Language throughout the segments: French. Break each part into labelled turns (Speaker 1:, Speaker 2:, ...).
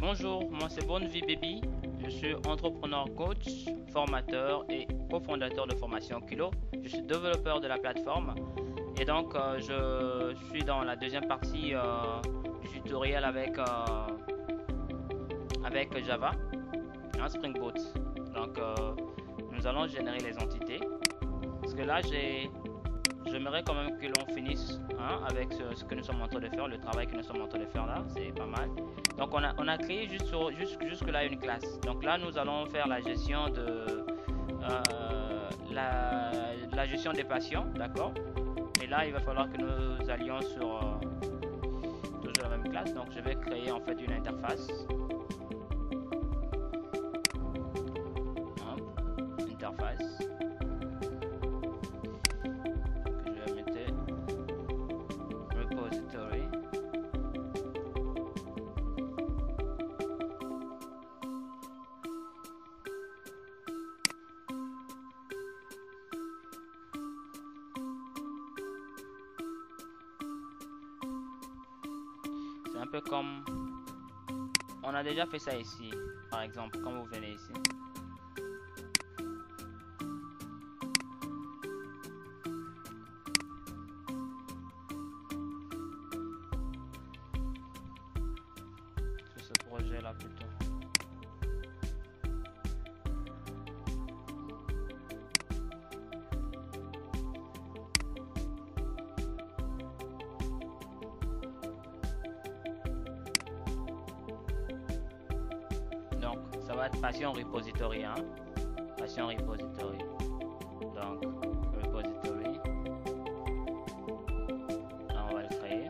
Speaker 1: Bonjour, moi c'est Bonne Vie Baby. Je suis entrepreneur coach, formateur et cofondateur de Formation Kilo. Je suis développeur de la plateforme et donc je suis dans la deuxième partie du tutoriel avec Java, Spring Boot. Donc nous allons générer les entités parce que là j'aimerais quand même que l'on finisse avec ce que nous sommes en train de faire, le travail que nous sommes en train de faire là, c'est pas mal. Donc on a créé jusque là une classe. Donc là nous allons faire la gestion de la gestion des patients, d'accord. Et là il va falloir que nous allions sur toujours la même classe. Donc je vais créer en fait une interface. Interface. C'est un peu comme on a déjà fait ça ici, par exemple, quand vous venez ici. Sur ce projet là plutôt. Donc ça va être Passion Repository, Passion Repository. Donc Repository, là, on va le créer.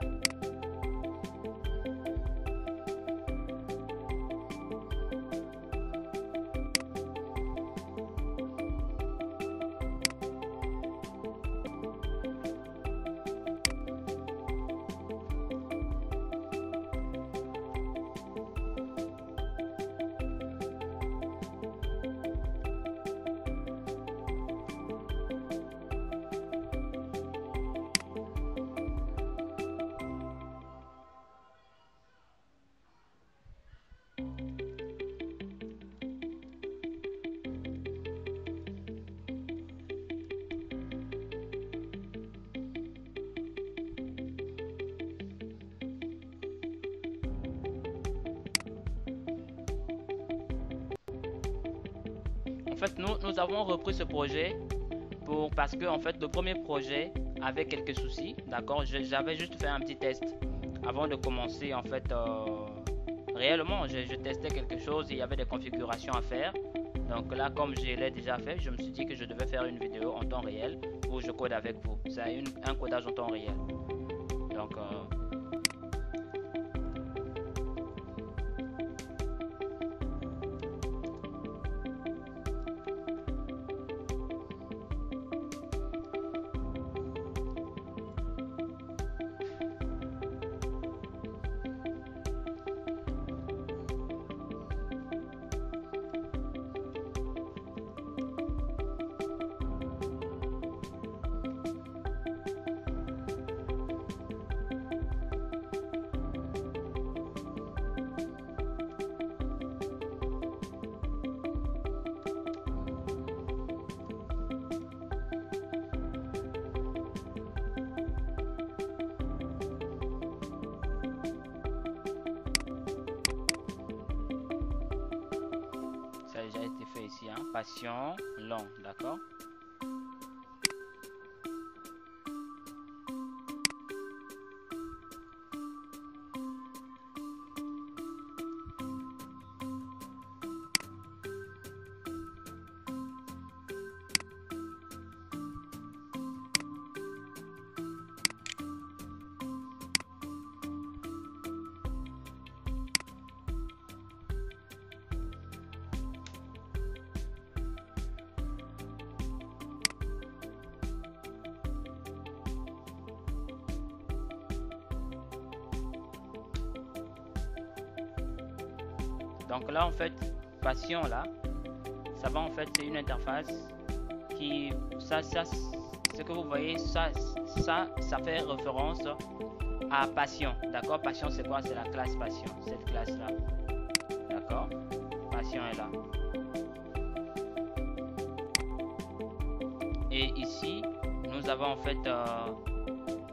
Speaker 1: En fait, nous avons repris ce projet parce que en fait, le premier projet avait quelques soucis, d'accord. J'avais juste fait un petit test avant de commencer. En fait, réellement, je testais quelque chose. Il y avait des configurations à faire. Donc là, comme je l'ai déjà fait, je me suis dit que je devais faire une vidéo en temps réel où je code avec vous. C'est un codage en temps réel. Donc ça a déjà été fait ici, Passion long, d'accord. Donc là en fait, Passion là, ça va en fait, c'est une interface qui, ce que vous voyez, ça fait référence à Passion, d'accord. Passion c'est quoi? C'est la classe Passion, cette classe là. D'accord, patient est là. Et ici, nous avons en fait,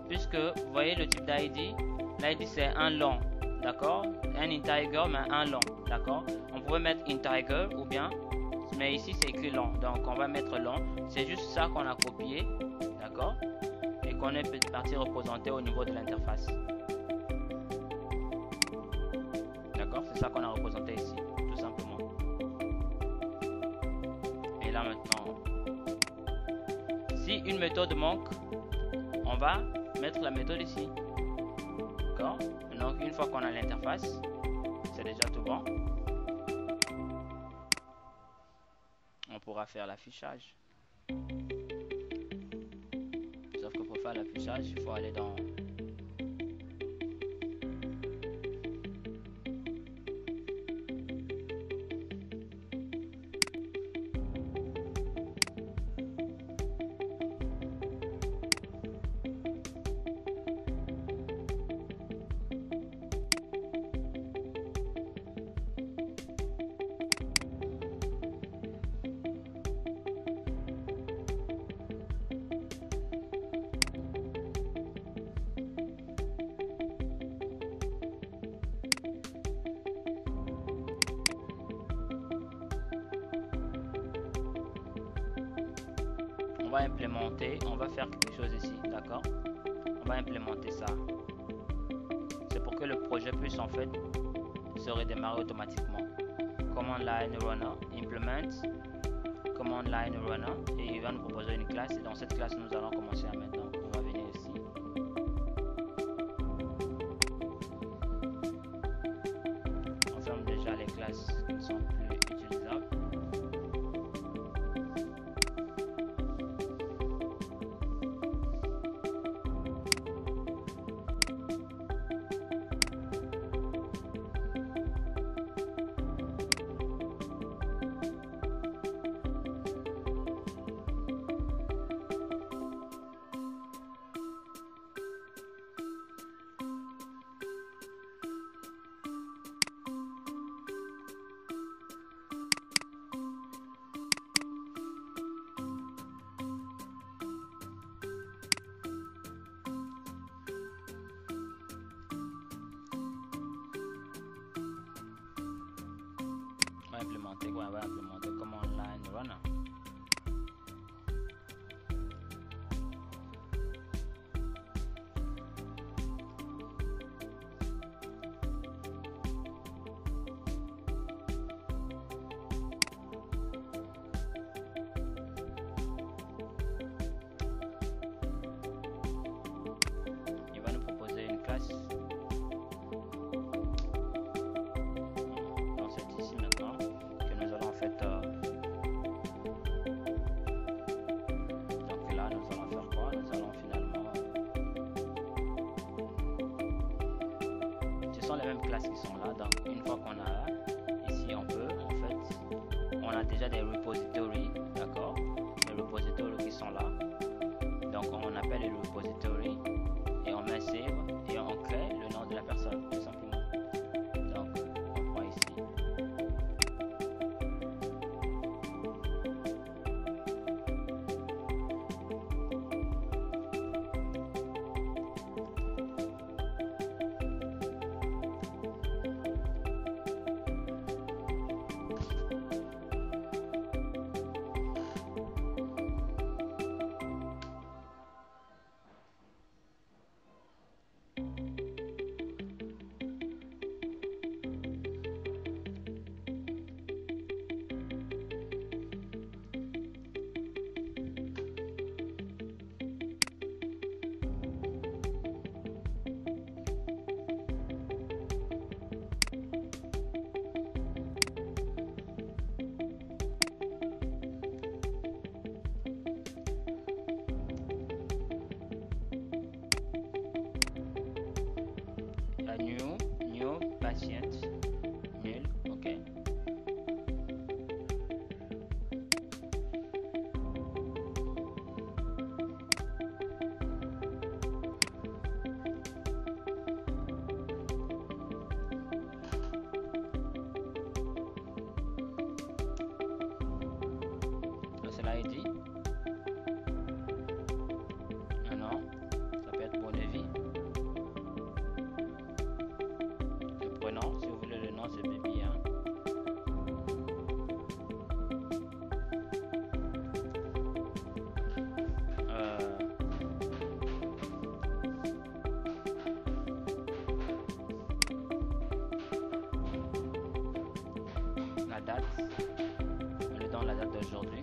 Speaker 1: puisque vous voyez le type d'ID, l'ID c'est un long, d'accord, un integer mais un long, d'accord. On pourrait mettre integer ou bien, mais ici c'est écrit long, donc on va mettre long. C'est juste ça qu'on a copié, d'accord, et qu'on est parti représenter au niveau de l'interface. D'accord, c'est ça qu'on a représenté ici, tout simplement. Et là maintenant, si une méthode manque, on va mettre la méthode ici. D'accord. Donc une fois qu'on a l'interface, c'est déjà tout bon. On pourra faire l'affichage. Sauf que pour faire l'affichage, il faut aller dans... On va implémenter, on va faire quelque chose ici, d'accord. On va implémenter ça. C'est pour que le projet puisse en fait se redémarrer automatiquement. Command line runner, implement, command line runner, et il va nous proposer une classe. Et dans cette classe, nous allons commencer à maintenant. On va venir ici. On ferme déjà les classes qui ne sont plus utilisables. On va implémenter command line runner. Il va nous proposer une classe. Dans cette ici maintenant. Nous allons en fait donc là nous allons faire quoi, nous allons finalement ce sont les mêmes classes qui sont là. Donc une fois qu'on a ici on peut en fait, on a déjà des repositories, d'accord, les repositories qui sont là, donc on appelle les repositories et on met save et on crée le nom de la personne tout simplement. date. On lui donne la date d'aujourd'hui.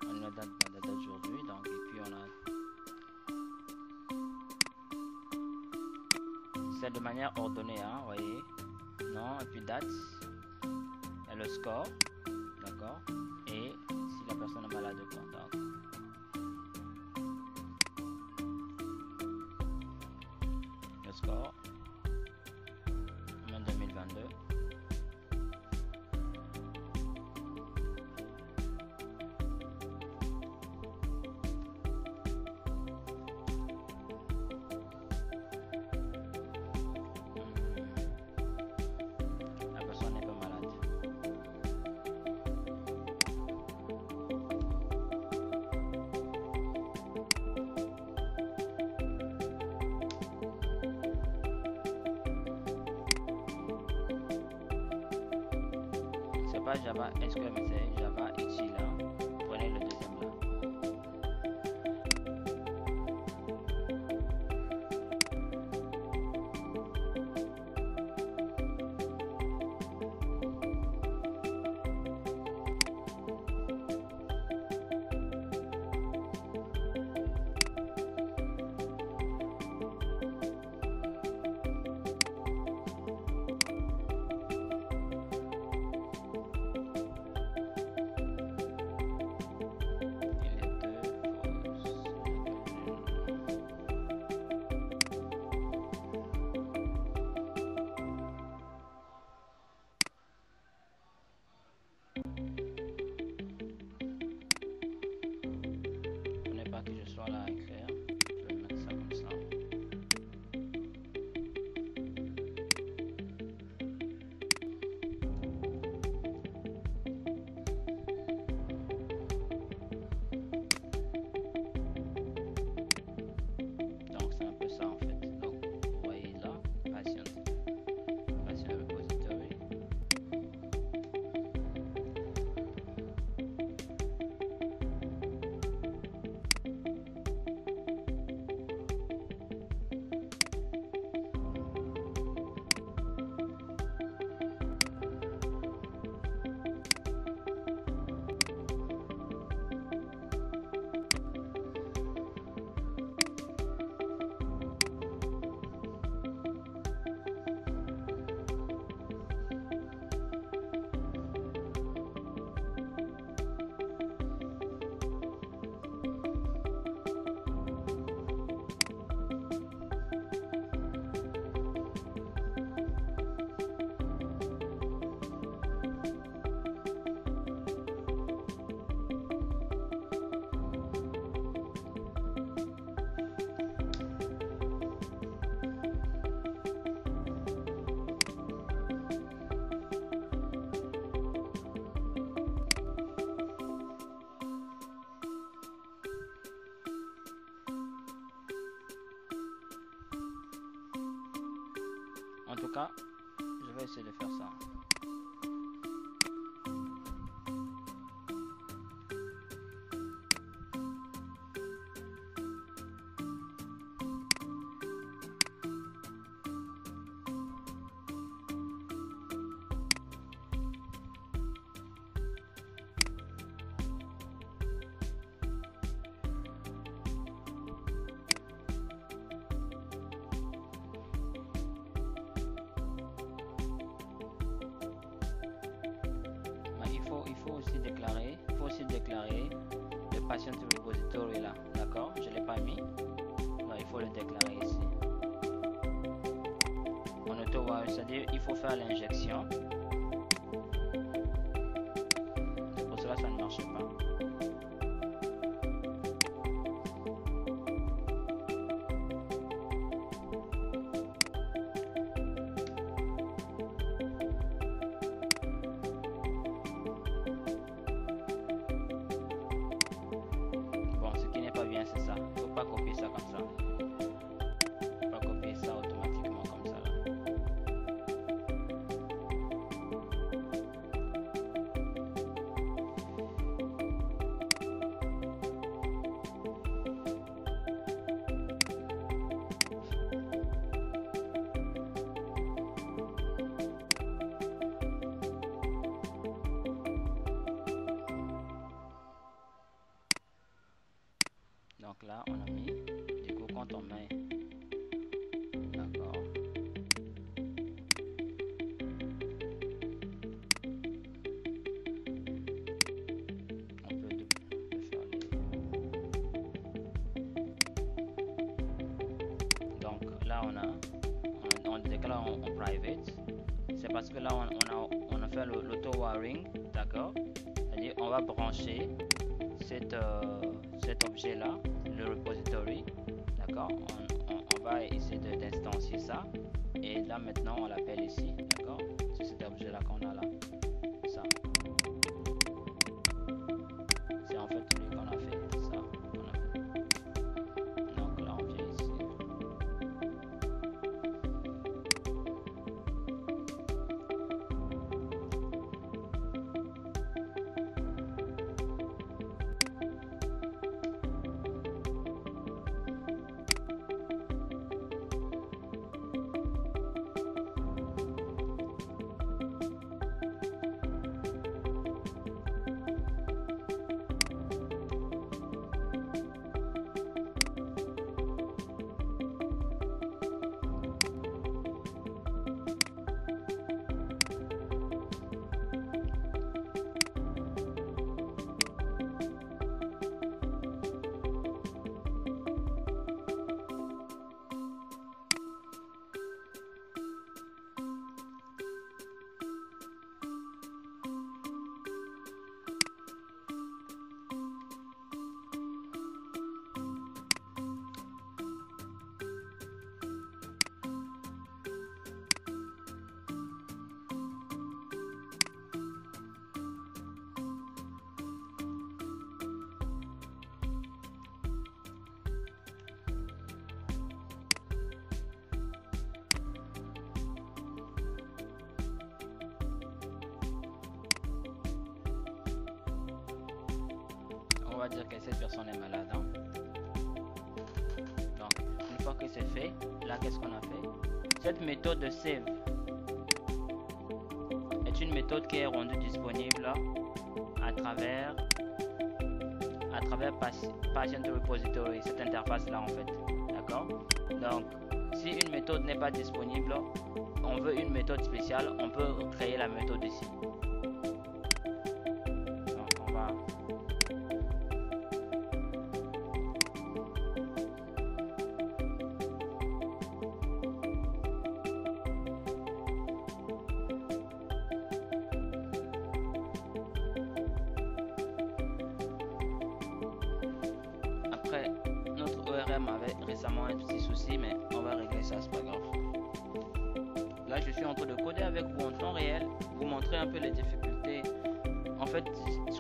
Speaker 1: On lui donne la date d'aujourd'hui. Donc, et puis on a... C'est de manière ordonnée, hein, vous voyez. Non, et puis date. Et le score. D'accord. Et si la personne est malade ou pas. Le score. En 2022. La personne n'est pas malade. C'est pas Java SQL, mais c'est Java ici là. Prenez le deuxième là. Que je sois là à écrire, je vais mettre ça comme ça. Donc c'est un peu ça en fait. Donc vous voyez là, Passion Repository. En tout cas, je vais essayer de faire ça. Il faut aussi déclarer le Patient Repository là, d'accord? Je ne l'ai pas mis, donc il faut le déclarer ici. En auto, c'est-à-dire il faut faire l'injection. Pour cela, ça ne marche pas. C'est ça, il ne faut pas copier ça comme ça. Il faut pas copier ça automatiquement comme ça là. Voilà, on a mis. Du coup, quand on met, d'accord, on peut faire les... Donc là, on déclare en private. C'est parce que là, on a fait l'auto-wiring, d'accord. C'est-à-dire, on va brancher cet objet là, le repository, d'accord. On va essayer d'instancier ça, et là maintenant on l'appelle ici, d'accord. C'est cet objet là qu'on a là, ça c'est en fait lui qu'on a fait, ça qu'on a fait. Donc là on vient ici, on va dire que cette personne est malade, hein. Donc une fois que c'est fait, là qu'est-ce qu'on a fait? Cette méthode de save est une méthode qui est rendue disponible à travers Patient Repository, cette interface là en fait, d'accord. Donc si une méthode n'est pas disponible, on veut une méthode spéciale, on peut créer la méthode ici. Donc on va notre ORM avait récemment un petit souci, mais on va régler ça, c'est pas grave. Là, je suis en train de coder avec vous en temps réel, vous montrer un peu les difficultés. En fait,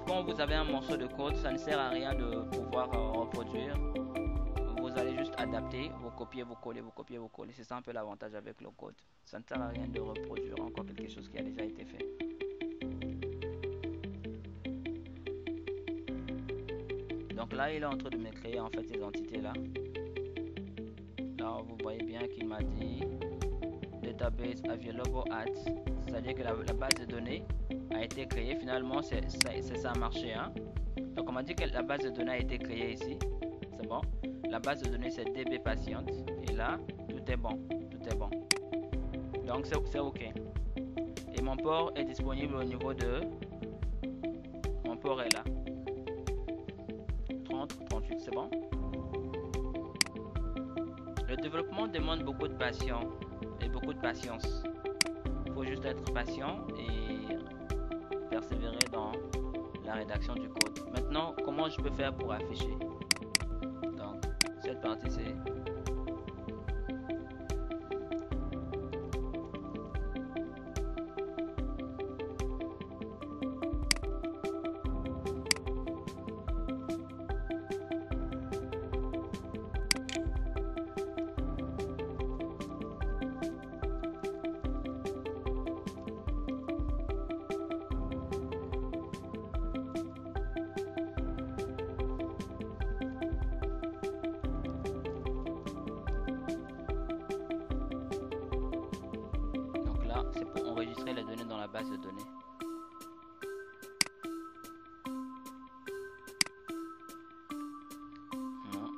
Speaker 1: quand vous avez un morceau de code, ça ne sert à rien de pouvoir reproduire. Vous allez juste adapter, vous copiez, vous collez, vous copiez, vous collez. C'est ça un peu l'avantage avec le code. Ça ne sert à rien de reproduire encore quelque chose qui a déjà été fait. Donc là, il est en train de me créer en fait ces entités là. Là, vous voyez bien qu'il m'a dit database available at, c'est-à-dire que la base de données a été créée. Finalement, ça a marché, hein. Donc on m'a dit que la base de données a été créée ici. C'est bon. La base de données c'est DB patient et là tout est bon, tout est bon. Donc c'est ok. Et mon port est disponible au niveau de mon port est là. 38, c'est bon. Le développement demande beaucoup de patience et beaucoup de patience. Il faut juste être patient et persévérer dans la rédaction du code. Maintenant, comment je peux faire pour afficher? Donc, cette partie c'est pour enregistrer les données dans la base de données. Non.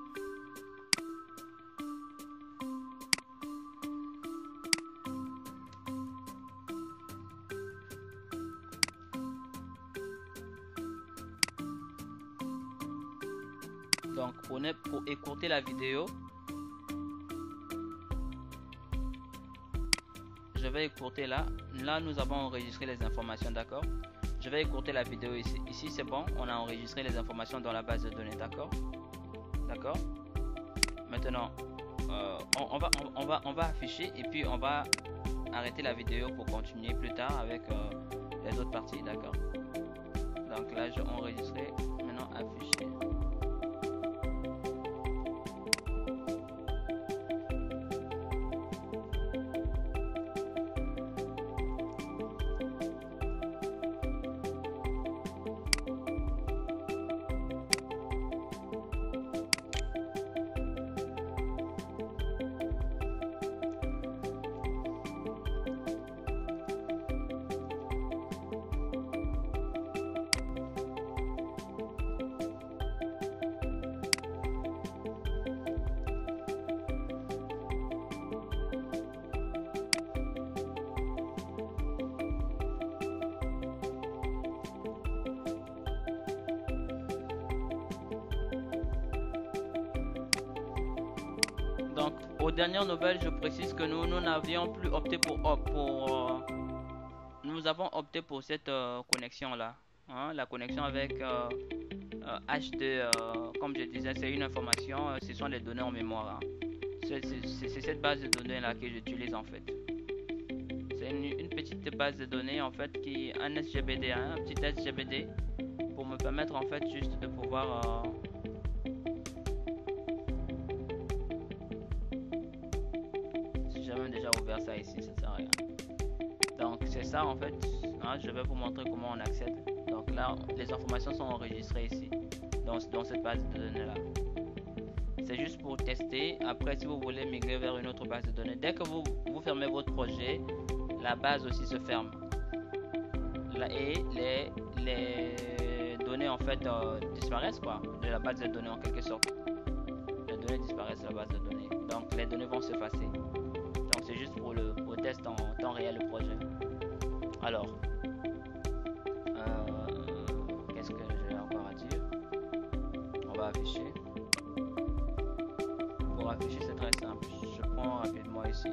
Speaker 1: Donc pour écourter la vidéo, je vais écourter là. Là, nous avons enregistré les informations, d'accord. Je vais écourter la vidéo ici. Ici, c'est bon, on a enregistré les informations dans la base de données, d'accord. D'accord. Maintenant, on va afficher et puis on va arrêter la vidéo pour continuer plus tard avec les autres parties, d'accord. Donc là, j'ai enregistré. Maintenant, afficher. Donc, aux dernières nouvelles, je précise que nous n'avions plus opté nous avons opté pour cette connexion là, hein, la connexion avec H2. Comme je disais, c'est une information, ce sont les données en mémoire, hein. C'est cette base de données là que j'utilise en fait. C'est une petite base de données en fait qui est un SGBD, hein, un petit SGBD pour me permettre en fait juste de pouvoir déjà ouvert ça ici, ça sert à rien. Donc c'est ça en fait, hein, je vais vous montrer comment on accède. Donc là, les informations sont enregistrées ici, dans cette base de données là. C'est juste pour tester. Après, si vous voulez migrer vers une autre base de données, dès que vous fermez votre projet, la base aussi se ferme. Là, et les données en fait disparaissent quoi, de la base de données en quelque sorte. Les données disparaissent de la base de données. Donc les données vont s'effacer. C'est juste pour le test en temps réel le projet. Alors, qu'est-ce que j'ai encore à dire? On va afficher. Pour afficher, c'est très simple. Je prends rapidement ici.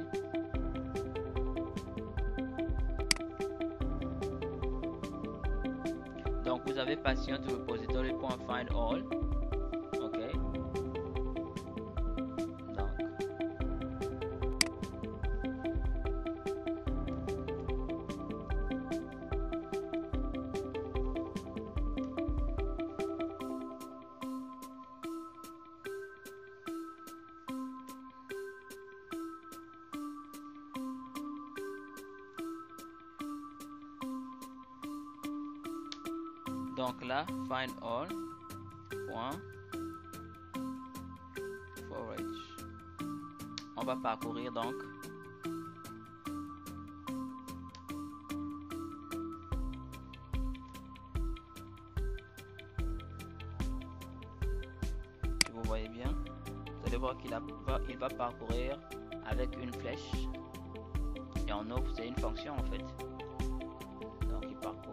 Speaker 1: Donc, vous avez patient repository.findAll. Ok. Donc là, find all .forage. On va parcourir donc. Si vous voyez bien, vous allez voir qu'il va parcourir avec une flèche. Et en off, c'est une fonction en fait. Donc il parcourt.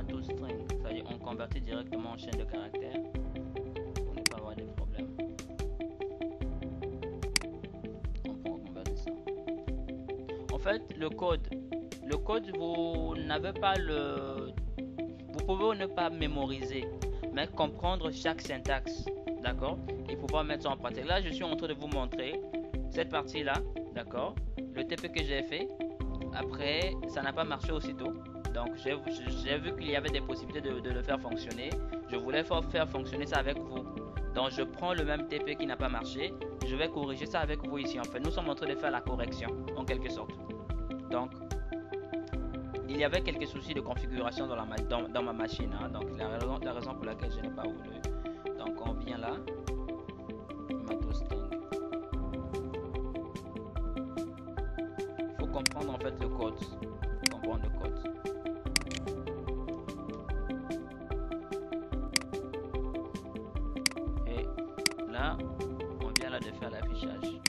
Speaker 1: .toString, c'est-à-dire on convertit directement en chaîne de caractères pour ne pas avoir des problèmes. On peut convertir ça. En fait, le code, vous n'avez pas le, vous pouvez ne pas mémoriser, mais comprendre chaque syntaxe, d'accord, et pouvoir mettre ça en pratique. Là, je suis en train de vous montrer cette partie-là, d'accord, le TP que j'ai fait. Après, ça n'a pas marché aussitôt. Donc, j'ai vu qu'il y avait des possibilités de le faire fonctionner. Je voulais faire fonctionner ça avec vous. Donc, je prends le même TP qui n'a pas marché. Je vais corriger ça avec vous ici. En fait, nous sommes en train de faire la correction, en quelque sorte. Donc, il y avait quelques soucis de configuration dans ma machine. Hein. Donc, la raison pour laquelle je n'ai pas voulu. Donc, on vient là. toString. Il faut comprendre en fait le code. Comprendre le code. Et là, on vient là de faire l'affichage.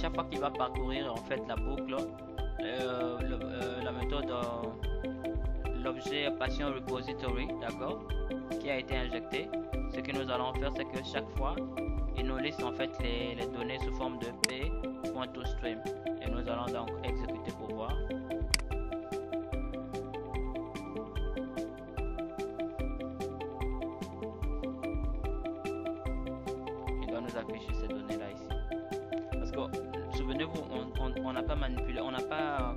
Speaker 1: Chaque fois qu'il va parcourir en fait la boucle, la méthode l'objet Passion Repository, d'accord, qui a été injecté, ce que nous allons faire, c'est que chaque fois il nous liste en fait les données sous forme de p.toString et nous allons donc exécuter pour voir. Il doit nous afficher ces données là ici. Parce que souvenez-vous, on n'a pas manipulé, on n'a pas,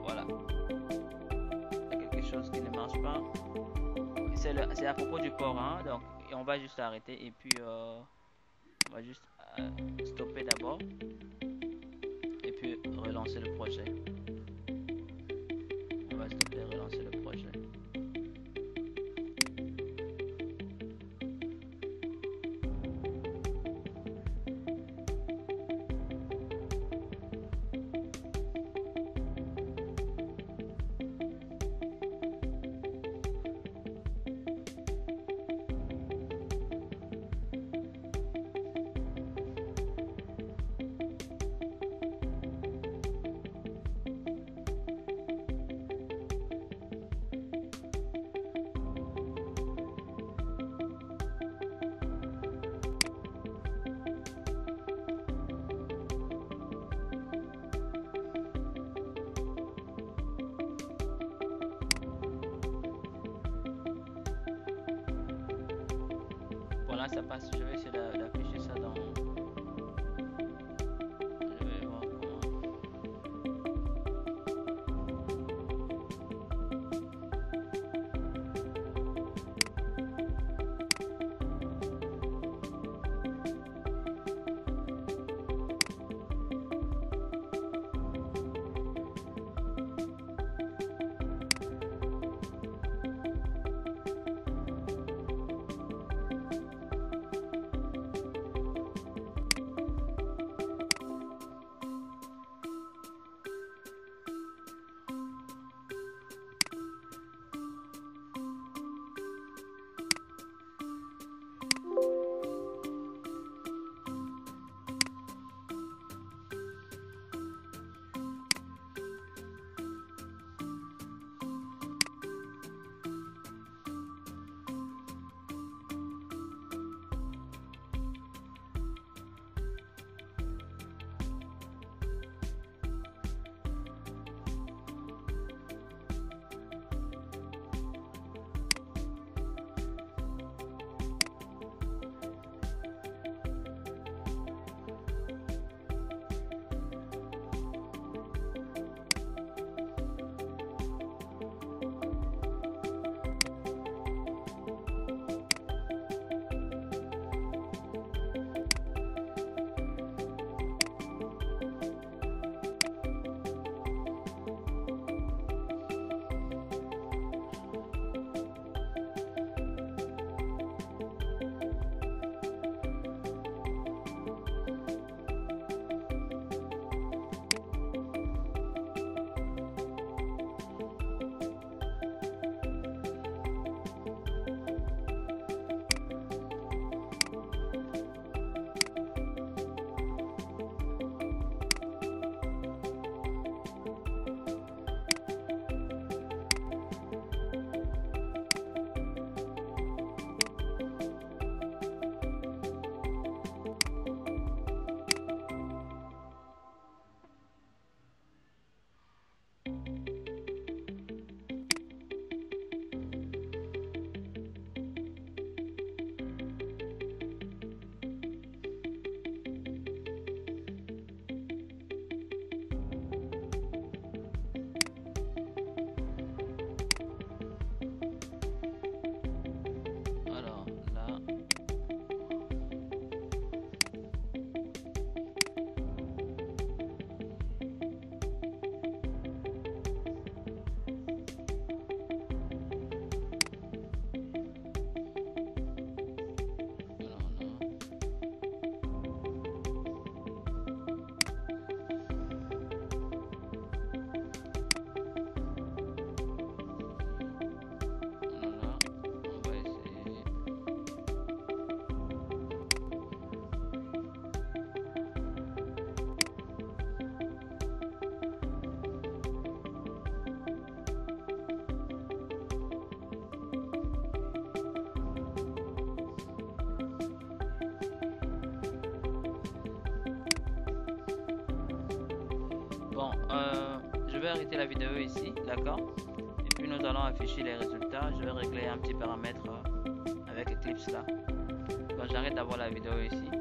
Speaker 1: voilà, il y a quelque chose qui ne marche pas. C'est à propos du port, hein, donc et on va juste arrêter et puis on va juste stopper d'abord et puis relancer le projet. On va stopper et relancer le projet. Voilà, ça passe. Je vais essayer d'afficher ça dans. Je vais voir comment. vais arrêter la vidéo ici, d'accord? Et puis nous allons afficher les résultats. Je vais régler un petit paramètre avec Eclipse là. Donc j'arrête d'avoir la vidéo ici.